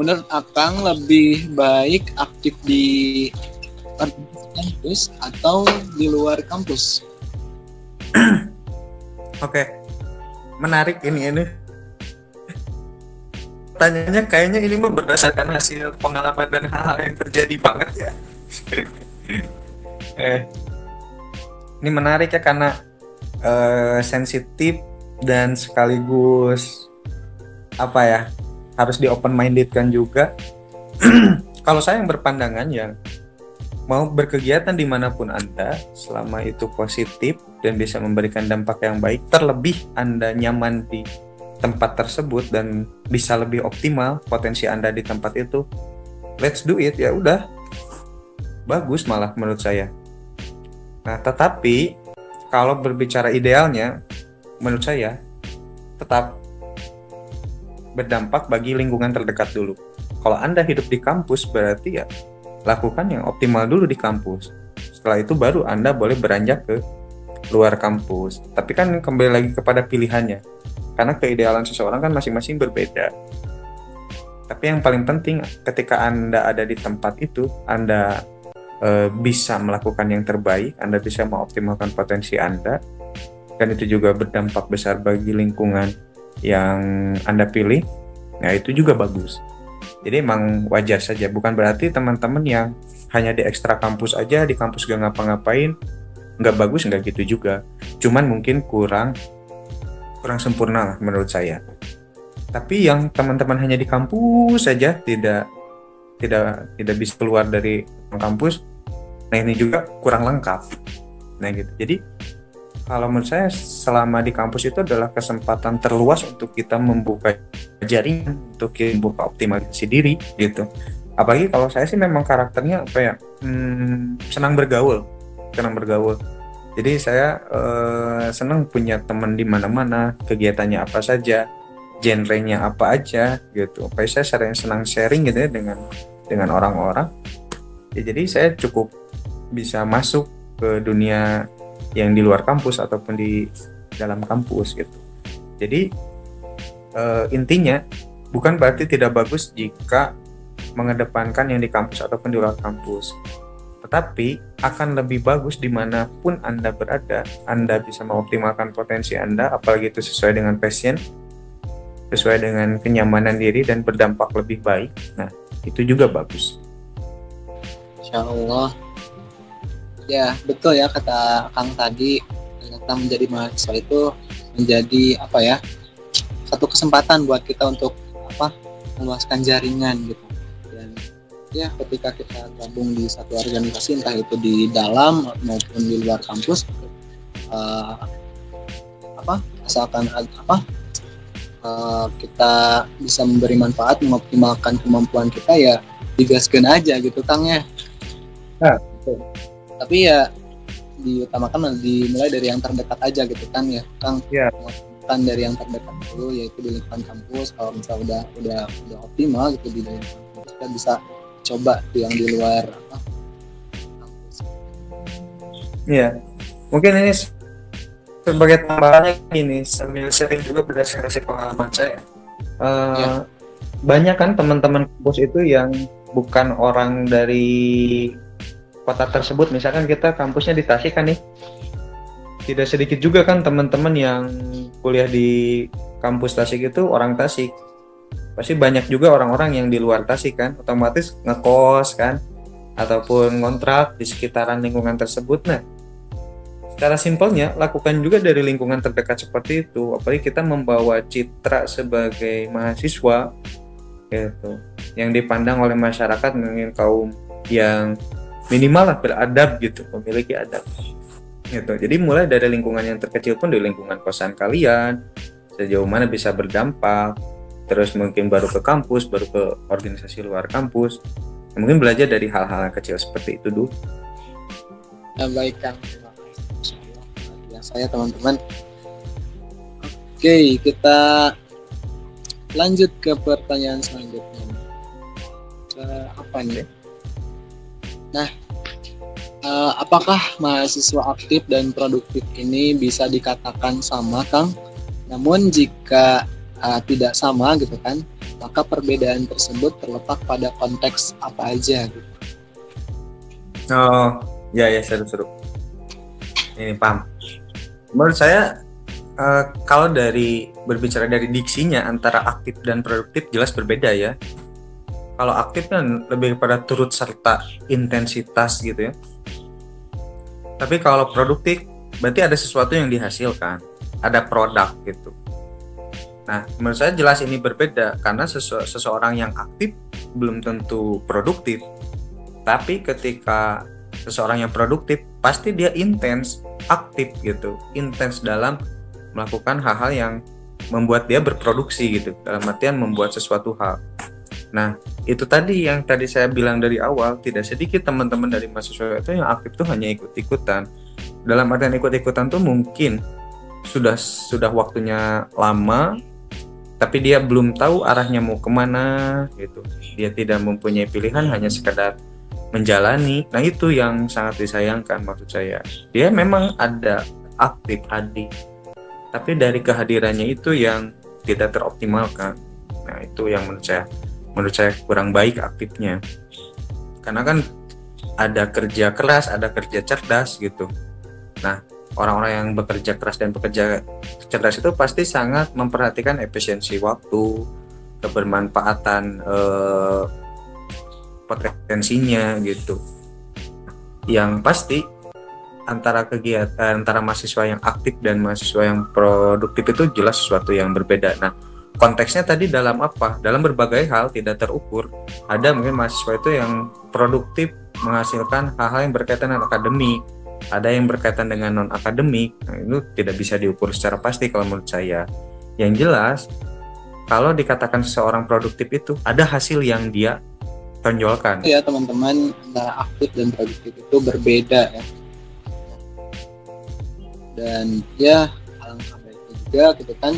menurut Akang lebih baik aktif di kampus atau di luar kampus? Oke, menarik ini. Tanyanya kayaknya ini mah berdasarkan hasil pengalaman dan hal-hal yang terjadi banget ya. Ini menarik ya karena sensitif dan sekaligus apa ya, harus di open minded kan juga. Kalau saya yang berpandangan yang mau berkegiatan dimanapun Anda, selama itu positif dan bisa memberikan dampak yang baik, terlebih Anda nyaman di tempat tersebut dan bisa lebih optimal potensi Anda di tempat itu, let's do it, ya udah, bagus malah menurut saya. Nah, tetapi kalau berbicara idealnya, menurut saya tetap berdampak bagi lingkungan terdekat dulu. Kalau Anda hidup di kampus, berarti ya lakukan yang optimal dulu di kampus. Setelah itu baru Anda boleh beranjak ke luar kampus. Tapi kan kembali lagi kepada pilihannya. Karena keidealan seseorang kan masing-masing berbeda. Tapi yang paling penting ketika Anda ada di tempat itu, Anda bisa melakukan yang terbaik, Anda bisa mengoptimalkan potensi Anda, dan itu juga berdampak besar bagi lingkungan yang Anda pilih. Nah, itu juga bagus. Jadi emang wajar saja, bukan berarti teman-teman yang hanya di ekstra kampus aja, di kampus gak ngapa-ngapain, nggak bagus, nggak gitu juga. Cuman mungkin kurang sempurna lah menurut saya. Tapi yang teman-teman hanya di kampus saja, tidak bisa keluar dari kampus, nah ini juga kurang lengkap. Nah gitu. Jadi kalau menurut saya selama di kampus itu adalah kesempatan terluas untuk kita membuka jaringan, untuk kita membuka optimalisasi diri gitu. Apalagi kalau saya sih memang karakternya apa ya, senang bergaul. Jadi saya senang punya teman di mana-mana, kegiatannya apa saja, genrenya apa aja gitu. Apalagi saya senang sharing gitu ya dengan orang-orang. Ya, jadi saya cukup bisa masuk ke dunia yang di luar kampus ataupun di dalam kampus gitu. Jadi intinya bukan berarti tidak bagus jika mengedepankan yang di kampus ataupun di luar kampus, tetapi akan lebih bagus dimanapun Anda berada. Anda bisa mengoptimalkan potensi Anda, apalagi itu sesuai dengan passion, sesuai dengan kenyamanan diri dan berdampak lebih baik. Nah, itu juga bagus. Insya Allah. Ya betul ya kata Kang tadi, ternyata menjadi mahasiswa itu menjadi apa ya, satu kesempatan buat kita untuk meluaskan jaringan gitu. Dan ya ketika kita gabung di satu organisasi, entah itu di dalam maupun di luar kampus, asalkan kita bisa memberi manfaat, mengoptimalkan kemampuan kita, ya digaskan aja gitu Kang ya. Nah, betul. Tapi ya diutamakan dimulai dari yang terdekat aja gitu kan ya Kang. Ya. Kan dari yang terdekat dulu, yaitu di lingkungan kampus. Kalau misalnya udah optimal gitu di dalam kampus, kita bisa coba tuh yang di luar kampus. Iya, mungkin ini sebagai tambahannya gini, sambil sharing juga berdasarkan pengalaman saya. Banyak kan teman-teman kampus itu yang bukan orang dari kota tersebut. Misalkan kita kampusnya di Tasik kan nih, tidak sedikit juga kan teman-teman yang kuliah di kampus Tasik itu orang Tasik. Pasti banyak juga orang-orang yang di luar Tasik kan, otomatis ngekos kan, ataupun ngontrak di sekitaran lingkungan tersebut. Nah, secara simpelnya lakukan juga dari lingkungan terdekat seperti itu. Apalagi kita membawa citra sebagai mahasiswa gitu, yang dipandang oleh masyarakat mungkin kaum yang minimal lah beradab gitu, memiliki adab gitu. Jadi mulai dari lingkungan yang terkecil pun, di lingkungan kosan kalian, sejauh mana bisa berdampak, terus mungkin baru ke kampus, baru ke organisasi luar kampus, mungkin belajar dari hal-hal kecil seperti itu dulu. Ya, baik Kang, terima kasih. Ya saya teman-teman. Oke, kita lanjut ke pertanyaan selanjutnya. Apa nih? Nah, apakah mahasiswa aktif dan produktif ini bisa dikatakan sama, Kang? Namun jika tidak sama gitu kan, maka perbedaan tersebut terletak pada konteks apa aja gitu. Oh, ya seru-seru. Ini paham. Menurut saya kalau berbicara dari diksinya antara aktif dan produktif jelas berbeda ya. Kalau aktif kan lebih kepada turut serta intensitas gitu ya. Tapi kalau produktif berarti ada sesuatu yang dihasilkan, ada produk gitu. Nah, menurut saya jelas ini berbeda karena seseorang yang aktif belum tentu produktif. Tapi ketika seseorang yang produktif pasti dia intens, aktif gitu, intens dalam melakukan hal-hal yang membuat dia berproduksi gitu, dalam artian membuat sesuatu hal. Nah, itu tadi yang tadi saya bilang dari awal, tidak sedikit teman-teman dari mahasiswa itu yang aktif tuh hanya ikut-ikutan. Dalam artian ikut-ikutan tuh mungkin sudah waktunya lama, tapi dia belum tahu arahnya mau kemana gitu. Dia tidak mempunyai pilihan, hanya sekedar menjalani. Nah, itu yang sangat disayangkan maksud saya. Dia memang ada aktif hadir, tapi dari kehadirannya itu yang tidak teroptimalkan. Nah, itu yang menurut saya kurang baik aktifnya. Karena kan ada kerja keras, ada kerja cerdas gitu. Nah, orang-orang yang bekerja keras dan bekerja cerdas itu pasti sangat memperhatikan efisiensi waktu, kebermanfaatan potensinya gitu. Yang pasti antara mahasiswa yang aktif dan mahasiswa yang produktif itu jelas sesuatu yang berbeda. Nah, konteksnya tadi dalam apa? Dalam berbagai hal tidak terukur. Ada mungkin mahasiswa itu yang produktif menghasilkan hal-hal yang berkaitan dengan akademik, ada yang berkaitan dengan non akademik. Nah, itu tidak bisa diukur secara pasti kalau menurut saya. Yang jelas kalau dikatakan seseorang produktif itu ada hasil yang dia tonjolkan. Ya teman-teman, antara aktif dan produktif itu berbeda ya. Dan ya alangkah baiknya juga gitu kan,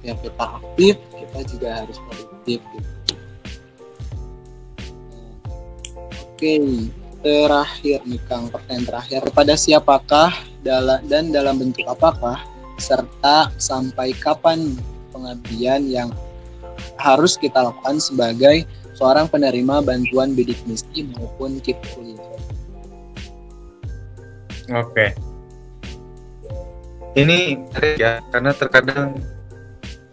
ketika kita aktif kita juga harus produktif gitu. Oke, terakhir nih Kang, pertanyaan terakhir, kepada siapakah dan dalam bentuk apakah serta sampai kapan pengabdian yang harus kita lakukan sebagai seorang penerima bantuan bidik misi maupun KIP kuliah? Oke. Ini ya, karena terkadang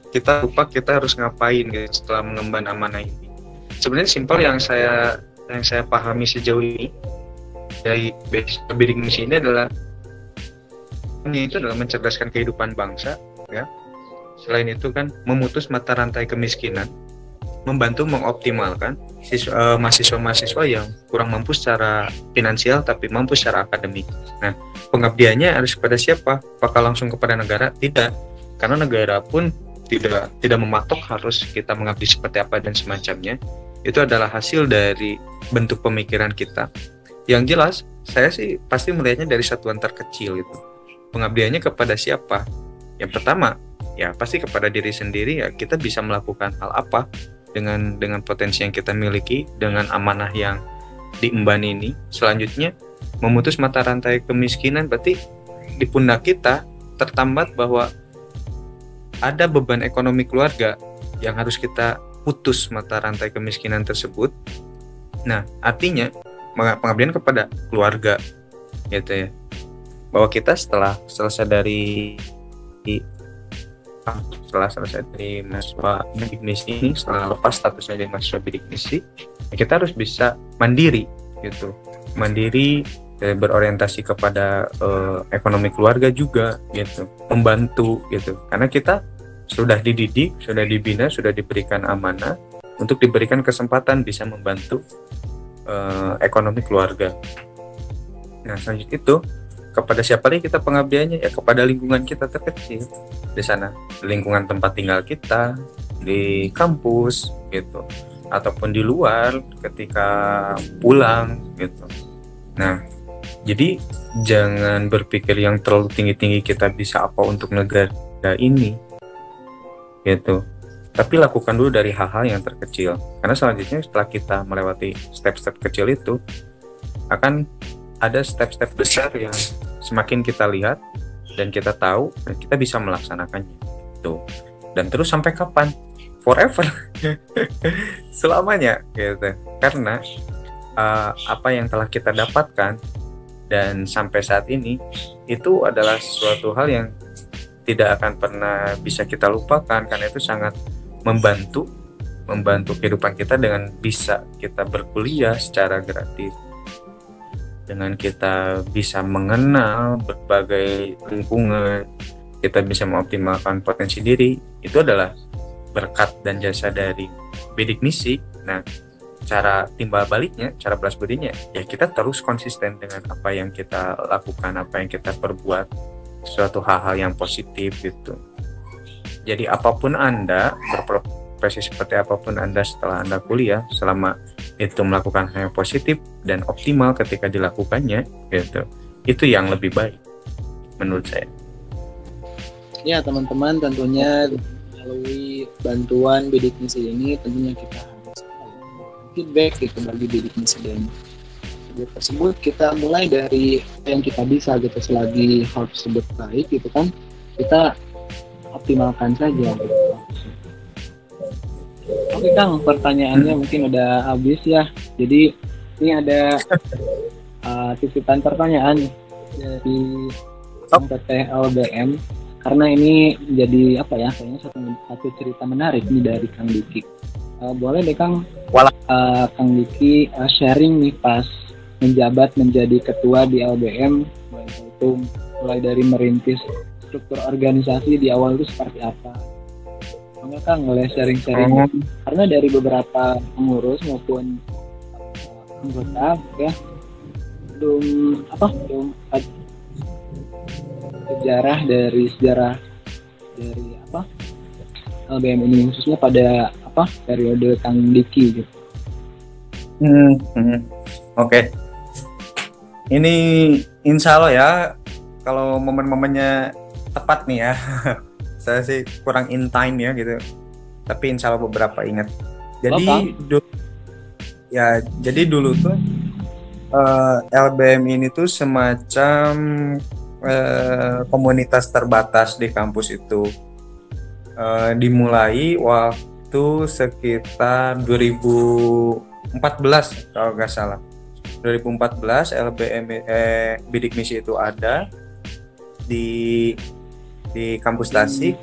kita lupa kita harus ngapain gitu setelah mengemban amanah ini. Sebenarnya simpel yang saya pahami sejauh ini dari bidik misi ini adalah mencerdaskan kehidupan bangsa ya. Selain itu kan memutus mata rantai kemiskinan, membantu mengoptimalkan mahasiswa-mahasiswa yang kurang mampu secara finansial tapi mampu secara akademik. Nah, pengabdiannya harus kepada siapa? Apakah langsung kepada negara? Tidak, karena negara pun tidak mematok harus kita mengabdi seperti apa dan semacamnya. Itu adalah hasil dari bentuk pemikiran kita. Yang jelas, saya sih pasti melihatnya dari satuan terkecil itu. Pengabdiannya kepada siapa? Yang pertama, ya pasti kepada diri sendiri. Ya, kita bisa melakukan hal apa dengan potensi yang kita miliki, dengan amanah yang diemban ini. Selanjutnya, memutus mata rantai kemiskinan, berarti di pundak kita tertambat bahwa ada beban ekonomi keluarga yang harus kita putus mata rantai kemiskinan tersebut. Nah, artinya pengabdian kepada keluarga gitu ya, bahwa kita setelah selesai dari mahasiswa bidik misi ini, setelah lepas statusnya dari mahasiswa bidik misi, kita harus bisa mandiri gitu, berorientasi kepada ekonomi keluarga juga gitu, membantu gitu, karena kita sudah dididik, sudah dibina, sudah diberikan amanah untuk diberikan kesempatan bisa membantu ekonomi keluarga. Nah, selanjutnya itu kepada siapa lagi kita pengabdiannya? Ya kepada lingkungan kita terkecil di sana, lingkungan tempat tinggal kita, di kampus gitu, ataupun di luar ketika pulang gitu. Nah, jadi jangan berpikir yang terlalu tinggi-tinggi kita bisa apa untuk negara ini gitu. Tapi lakukan dulu dari hal-hal yang terkecil, karena selanjutnya setelah kita melewati step-step kecil itu akan ada step-step besar yang semakin kita lihat dan kita tahu dan kita bisa melaksanakannya tuh. Dan terus sampai kapan? forever. Selamanya gitu. Karena apa yang telah kita dapatkan dan sampai saat ini itu adalah suatu hal yang tidak akan pernah bisa kita lupakan, karena itu sangat membantu kehidupan kita dengan bisa kita berkuliah secara gratis, dengan kita bisa mengenal berbagai lingkungan, kita bisa mengoptimalkan potensi diri. Itu adalah berkat dan jasa dari bidik misi. Nah, cara timbal baliknya, cara balas budinya, ya kita terus konsisten dengan apa yang kita lakukan, apa yang kita perbuat, suatu hal-hal yang positif gitu. Jadi apapun Anda, berprofesi seperti apapun Anda setelah Anda kuliah, selama itu melakukan hal yang positif dan optimal ketika dilakukannya gitu, itu yang lebih baik menurut saya. Ya teman-teman, tentunya melalui bantuan bidik misi ini tentunya kita harus feedback gitu bagi bidik misi, dan tersebut kita mulai dari apa yang kita bisa gitu, selagi hal tersebut baik gitu kan, kita optimalkan saja gitu. Oke Kang, pertanyaannya mungkin udah habis ya. Jadi ini ada titipan pertanyaan dari PT LBM, karena ini jadi apa ya, kayaknya satu cerita menarik nih dari Kang Diki. Boleh deh Kang, Kang Diki sharing nih pas menjabat menjadi ketua di LBM, mulai dari merintis struktur organisasi di awal itu seperti apa? Enggak Kang, boleh sharing-sharing karena dari beberapa pengurus maupun anggota ya belum sejarah dari LBM ini, khususnya pada periode Kang Diki gitu. Oke. Ini insya Allah ya, kalau momen-momennya tepat nih ya. Saya sih kurang in time ya gitu. Tapi insya Allah beberapa ingat. Jadi dulu tuh LBM ini tuh semacam komunitas terbatas di kampus itu. Dimulai waktu sekitar 2014 kalau nggak salah. 2014 LBM bidik misi itu ada di kampus Tasik,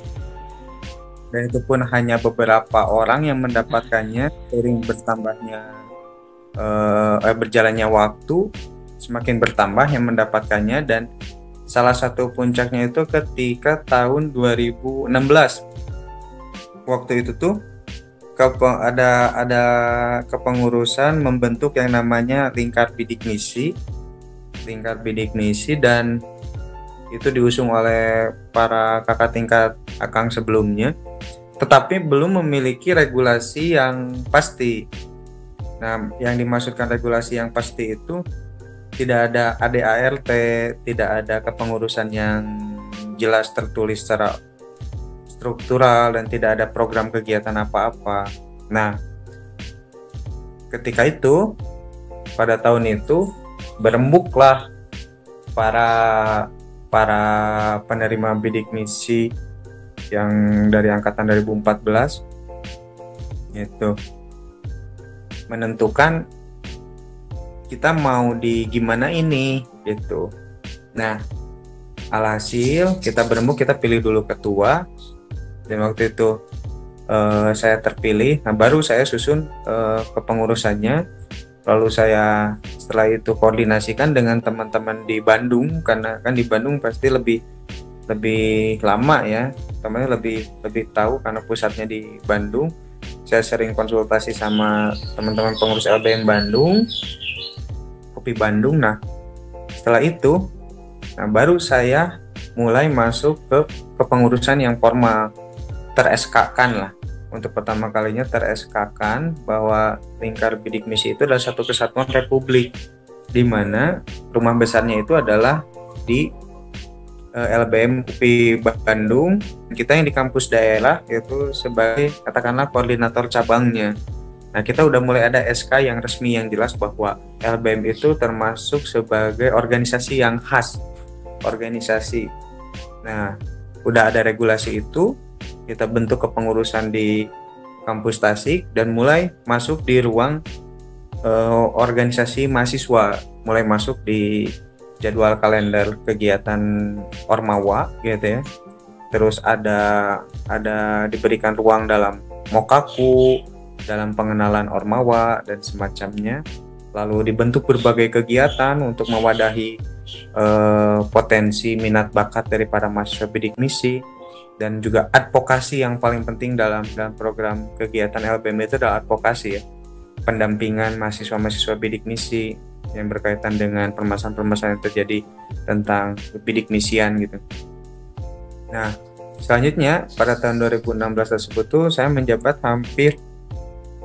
dan itu pun hanya beberapa orang yang mendapatkannya. Seiring berjalannya waktu, semakin bertambah yang mendapatkannya, dan salah satu puncaknya itu ketika tahun 2016. Waktu itu tuh ada kepengurusan membentuk yang namanya Lingkar Bidik Misi, dan itu diusung oleh para kakak tingkat Akang sebelumnya, tetapi belum memiliki regulasi yang pasti. Nah, yang dimaksudkan regulasi yang pasti itu tidak ada ADART, tidak ada kepengurusan yang jelas tertulis secara struktural, dan tidak ada program kegiatan apa-apa. Nah, ketika itu pada tahun itu berembuklah para penerima bidik misi yang dari angkatan 2014 itu menentukan kita mau di gimana ini gitu. Nah, alhasil kita berembuk, kita pilih dulu ketua, dan waktu itu saya terpilih. Nah, baru saya susun kepengurusannya, lalu saya setelah itu koordinasikan dengan teman-teman di Bandung, karena kan di Bandung pasti lebih lama ya, temannya lebih tahu karena pusatnya di Bandung. Saya sering konsultasi sama teman-teman pengurus LBM Bandung, Kopi Bandung. Nah, setelah itu baru saya mulai masuk ke kepengurusan yang formal, ter-SK-kan lah. Untuk pertama kalinya ter-SK-kan bahwa Lingkar Bidik Misi itu adalah satu kesatuan republik, di mana rumah besarnya itu adalah di LBM UPI Bandung. Kita yang di kampus daerah itu sebagai katakanlah koordinator cabangnya. Nah, kita udah mulai ada SK yang resmi yang jelas bahwa LBM itu termasuk sebagai organisasi yang khas, organisasi. Nah, udah ada regulasi itu, kita bentuk kepengurusan di kampus Tasik dan mulai masuk di ruang organisasi mahasiswa, mulai masuk di jadwal kalender kegiatan Ormawa gitu ya. Terus ada diberikan ruang dalam Mokaku, dalam pengenalan Ormawa dan semacamnya. Lalu dibentuk berbagai kegiatan untuk mewadahi potensi minat bakat dari para mahasiswa bidik misi, dan juga advokasi yang paling penting dalam program kegiatan LBM itu adalah advokasi ya, pendampingan mahasiswa-mahasiswa bidik misi yang berkaitan dengan permasalahan-permasalahan yang terjadi tentang bidik misian gitu. Nah, selanjutnya pada tahun 2016 tersebut tuh saya menjabat hampir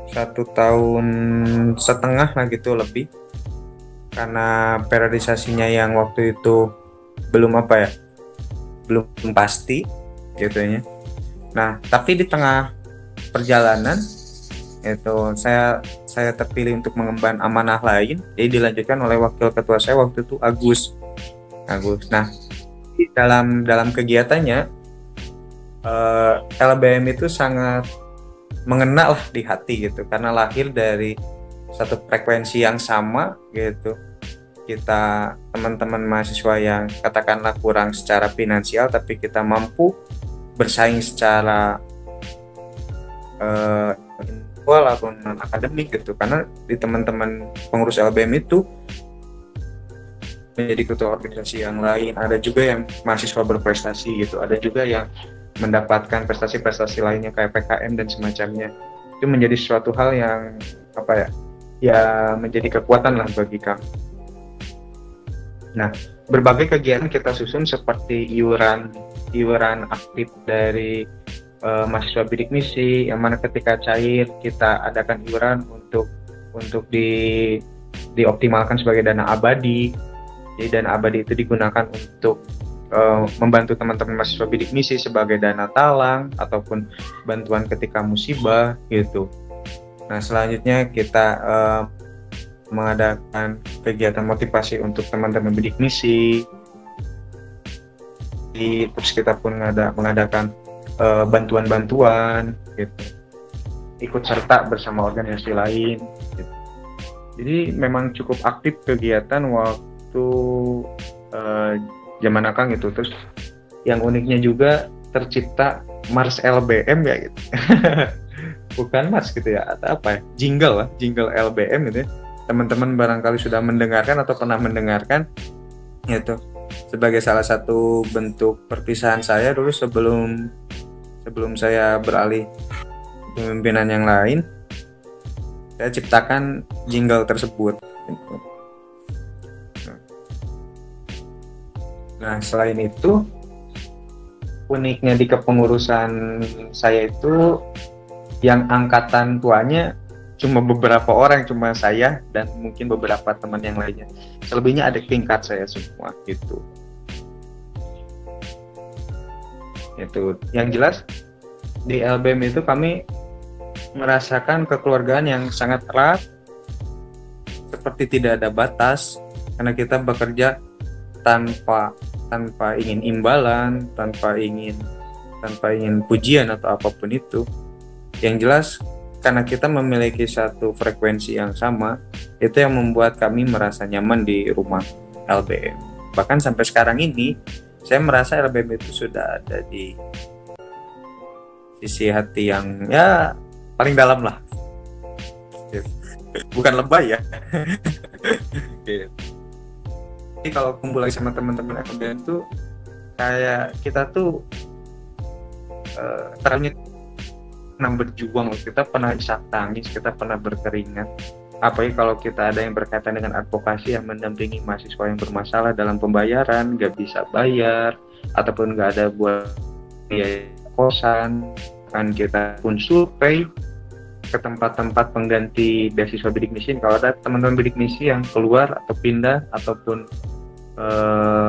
1,5 tahun lah gitu lebih, karena periodisasinya yang waktu itu belum pasti gitu ya. Nah, tapi di tengah perjalanan itu saya terpilih untuk mengemban amanah lain, jadi dilanjutkan oleh wakil ketua saya waktu itu Agus. Nah, dalam kegiatannya LBM itu sangat mengena lah di hati gitu, karena lahir dari satu frekuensi yang sama gitu. Kita teman-teman mahasiswa yang katakanlah kurang secara finansial, tapi kita mampu bersaing secara intelektual atau non akademik gitu, karena di teman-teman pengurus LBM itu menjadi ketua organisasi yang lain, ada juga yang mahasiswa berprestasi gitu, ada juga yang mendapatkan prestasi-prestasi lainnya kayak PKM dan semacamnya. Itu menjadi suatu hal yang menjadi kekuatan lah bagi kami. Nah, berbagai kegiatan kita susun seperti iuran aktif dari mahasiswa bidik misi, yang mana ketika cair kita adakan iuran untuk dioptimalkan sebagai dana abadi. Jadi dana abadi itu digunakan untuk membantu teman-teman mahasiswa bidik misi sebagai dana talang ataupun bantuan ketika musibah gitu. Nah, selanjutnya kita mengadakan kegiatan motivasi untuk teman-teman bidik misi. Terus kita pun mengadakan bantuan-bantuan gitu, ikut serta bersama organisasi lain gitu. Jadi memang cukup aktif kegiatan waktu zaman akang gitu. Terus yang uniknya juga tercipta Mars LBM ya gitu. Bukan Mars gitu ya, atau apa ya, jingle LBM gitu ya. Teman-teman barangkali sudah mendengarkan atau pernah mendengarkan gitu, sebagai salah satu bentuk perpisahan saya dulu sebelum saya beralih kepemimpinan yang lain. Saya ciptakan jingle tersebut gitu. Nah, selain itu, uniknya di kepengurusan saya itu yang angkatan tuanya cuma beberapa orang, cuma saya dan mungkin beberapa teman yang lainnya. Selebihnya adik tingkat saya semua gitu. Itu yang jelas di LBM itu kami merasakan kekeluargaan yang sangat erat, seperti tidak ada batas, karena kita bekerja tanpa ingin imbalan, tanpa ingin pujian atau apapun itu. Yang jelas karena kita memiliki satu frekuensi yang sama, itu yang membuat kami merasa nyaman di rumah LBM. Bahkan sampai sekarang ini saya merasa LBM itu sudah ada di sisi hati yang ya paling dalam lah. Bukan lebay ya. Jadi kalau kumpul lagi sama teman-teman LBM tuh kayak kita tuh pernah berjuang, kita pernah isak tangis, kita pernah berkeringat. Apalagi kalau kita ada yang berkaitan dengan advokasi yang mendampingi mahasiswa yang bermasalah dalam pembayaran, nggak bisa bayar, ataupun nggak ada buat biaya kosan, kan kita pun survei ke tempat-tempat pengganti beasiswa bidik misi. Kalau ada teman-teman bidik misi yang keluar atau pindah ataupun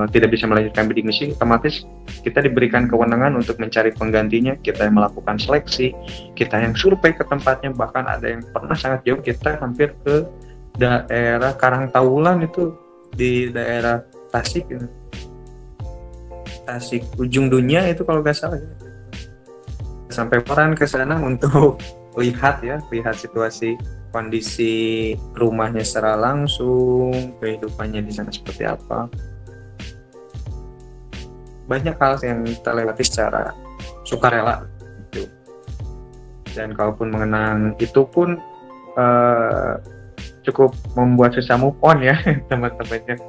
tidak bisa melanjutkan bidik misi, otomatis kita diberikan kewenangan untuk mencari penggantinya. Kita yang melakukan seleksi, kita yang survei ke tempatnya, bahkan ada yang pernah sangat jauh, kita hampir ke daerah Karangtaulan, itu di daerah Tasik gitu. Tasik ujung dunia itu kalau nggak salah, sampai peran ke sana untuk lihat situasi kondisi rumahnya secara langsung, kehidupannya di sana seperti apa. Banyak hal yang terlewati secara sukarela gitu. Dan kalaupun mengenang itu pun cukup membuat susah move on ya teman-temannya.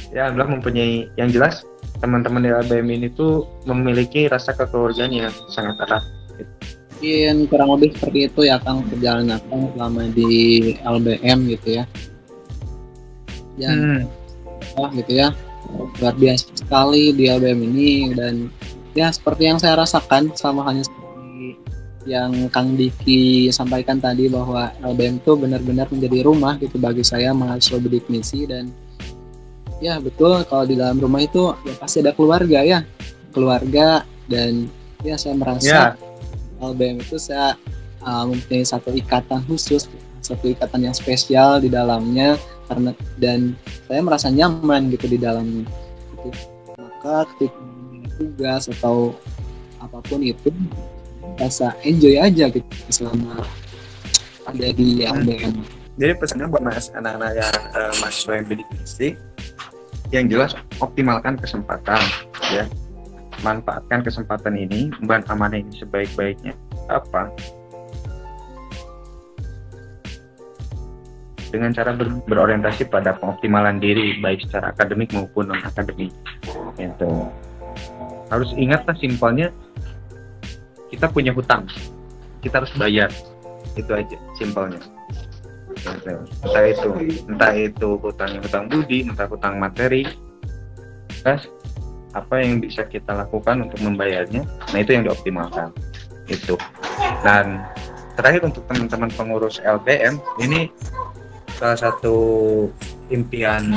Ya, alhamdulillah mempunyai, yang jelas teman-teman di LBM ini tuh memiliki rasa kekeluargaan yang sangat erat. Mungkin kurang lebih seperti itu ya Kang perjalanan Kang selama di LBM gitu ya. Dan gitu ya, luar biasa sekali di LBM ini. Dan ya seperti yang saya rasakan sama hanya seperti yang Kang Diki sampaikan tadi, bahwa LBM itu benar-benar menjadi rumah gitu bagi saya mahasiswa bidik misi. Dan ya betul, kalau di dalam rumah itu ya pasti ada keluarga ya, dan ya saya merasa LBM itu saya mempunyai satu ikatan khusus, satu ikatan yang spesial di dalamnya, karena dan saya merasa nyaman gitu di dalamnya gitu. Maka ketika tugas atau apapun itu rasa enjoy aja gitu selama ada di LBM. Jadi pesannya buat anak-anak yang mahasiswa yang bidik misi, yang jelas optimalkan kesempatan ya, manfaatkan kesempatan ini, emban amanah ini sebaik-baiknya. Apa? Dengan cara berorientasi pada pengoptimalan diri baik secara akademik maupun non akademik. Gitu. Harus ingatlah simpelnya, kita punya hutang, kita harus bayar, itu aja simpelnya. Entah itu hutang budi, entah hutang materi, terus apa yang bisa kita lakukan untuk membayarnya, nah itu yang dioptimalkan itu. Dan terakhir untuk teman-teman pengurus LBM, ini salah satu impian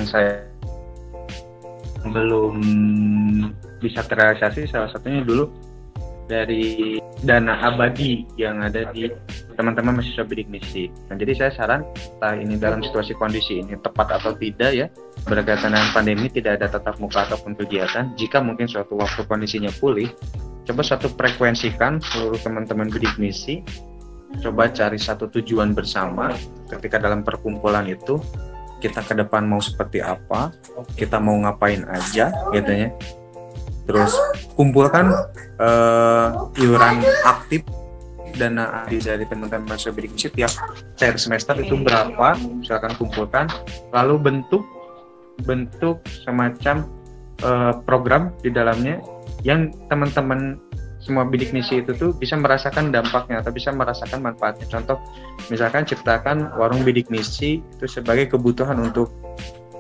saya belum bisa terrealisasi, salah satunya dulu dari dana abadi yang ada di teman-teman mahasiswa bidik misi. Nah, jadi saya saran, entah ini dalam situasi kondisi ini tepat atau tidak ya, berkaitan dengan pandemi tidak ada tatap muka ataupun kegiatan, jika mungkin suatu waktu kondisinya pulih, coba satu frekuensikan seluruh teman-teman bidik misi, coba cari satu tujuan bersama ketika dalam perkumpulan itu, kita ke depan mau seperti apa, kita mau ngapain aja gitu ya. Terus kumpulkan iuran aktif dana dari teman-teman mahasiswa bidik misi tiap cair semester itu berapa, misalkan kumpulkan, lalu bentuk semacam program di dalamnya yang teman-teman semua bidik misi itu tuh bisa merasakan dampaknya atau bisa merasakan manfaatnya. Contoh, misalkan ciptakan warung bidik misi itu sebagai kebutuhan untuk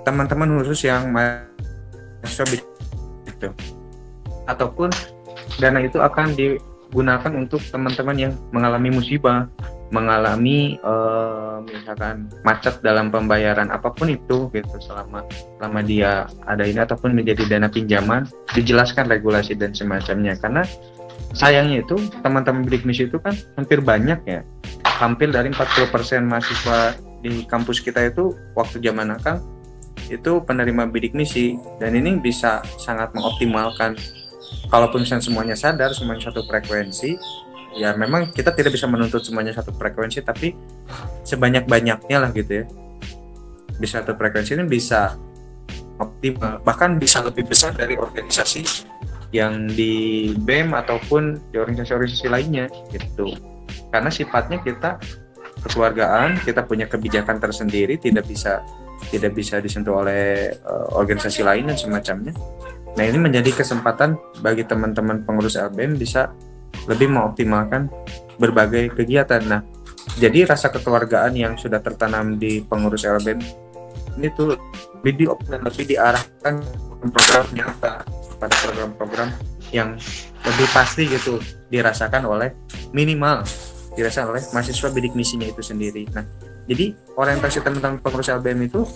teman-teman khusus yang mahasiswa bidik itu, ataupun dana itu akan digunakan untuk teman-teman yang mengalami musibah, mengalami misalkan macet dalam pembayaran apapun itu gitu, selama dia ada ini, ataupun menjadi dana pinjaman, dijelaskan regulasi dan semacamnya. Karena sayangnya itu teman-teman bidik misi itu kan hampir banyak ya, hampir dari 40% mahasiswa di kampus kita itu waktu zaman akang itu penerima bidik misi, dan ini bisa sangat mengoptimalkan. Kalaupun misalnya semuanya sadar, semuanya satu frekuensi, ya memang kita tidak bisa menuntut semuanya satu frekuensi, tapi sebanyak-banyaknya lah gitu ya. Bisa satu frekuensi ini bisa optimal, bahkan bisa lebih besar dari organisasi yang di BEM ataupun di organisasi-organisasi lainnya gitu. Karena sifatnya kita kekeluargaan, kita punya kebijakan tersendiri, tidak bisa disentuh oleh organisasi lain dan semacamnya. Nah, ini menjadi kesempatan bagi teman-teman pengurus LBM bisa lebih mengoptimalkan berbagai kegiatan. Nah, jadi rasa kekeluargaan yang sudah tertanam di pengurus LBM ini tuh lebih diarahkan program nyata pada program-program yang lebih pasti gitu dirasakan oleh mahasiswa bidik misinya itu sendiri. Nah, jadi orientasi teman-teman pengurus LBM itu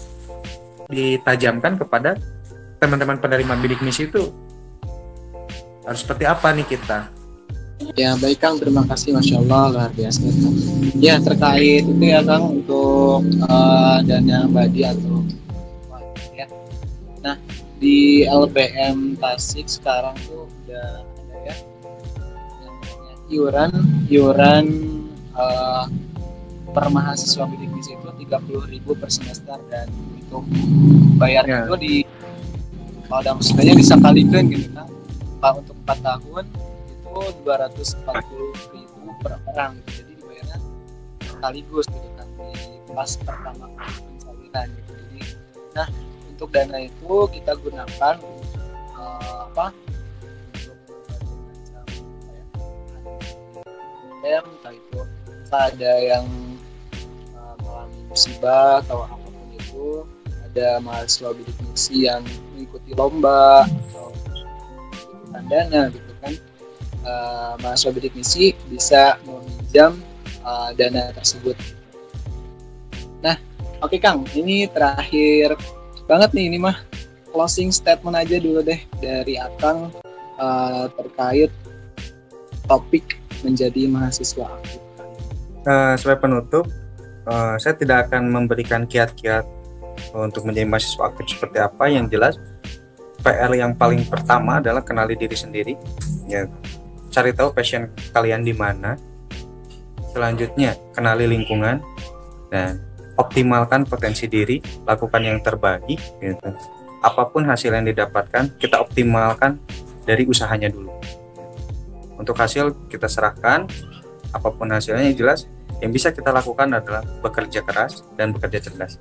ditajamkan kepada teman-teman penerima bidik misi itu harus seperti apa nih kita. Ya baik Kang, terima kasih, Masya Allah, luar biasa Kang. Ya terkait itu ya Kang, untuk dana abadi atau ya, Nah, di LBM Tasik sekarang tuh udah ada ya yang namanya iuran eh, per mahasiswa bidik misi itu 30.000 per semester, dan untuk bayarnya itu di kalau maksudnya bisa kalikan gitu kan. Untuk 4 tahun itu 240.000 per orang gitu. Jadi dibayarnya sekaligus gitu kan di pas pertama kali pensalinan gitu. Jadi nah, untuk dana itu kita gunakan untuk berbagai macam entah itu ada yang mengalami musibah atau apapun itu, ada mahasiswa bidik misi yang mengikuti lomba atau ikutan dana gitu kan, mahasiswa bidik misi bisa meminjam dana tersebut. Nah, oke Kang, ini terakhir banget nih, ini mah closing statement aja dulu deh dari Akang terkait topik menjadi mahasiswa aktif. Sebagai penutup, saya tidak akan memberikan kiat-kiat untuk menjadi mahasiswa aktif seperti apa. Yang jelas PR yang paling pertama adalah kenali diri sendiri, ya, cari tahu passion kalian di mana. Selanjutnya kenali lingkungan dan optimalkan potensi diri, lakukan yang terbaik gitu. Apapun hasil yang didapatkan, kita optimalkan dari usahanya dulu. Untuk hasil kita serahkan, apapun hasilnya, yang jelas yang bisa kita lakukan adalah bekerja keras dan bekerja cerdas.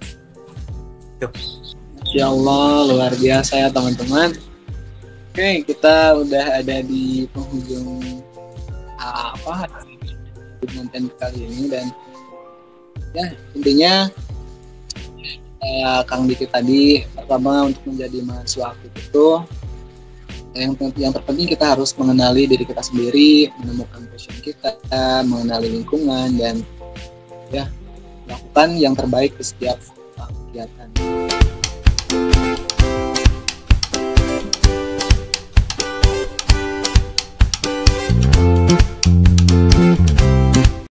Ya Allah, luar biasa ya teman-teman. Oke, kita udah ada di penghujung konten kali ini, dan ya intinya Kang Diki tadi, pertama untuk menjadi mahasiswa aktif itu yang terpenting kita harus mengenali diri kita sendiri, menemukan passion kita, mengenali lingkungan, dan ya lakukan yang terbaik di setiap kegiatan.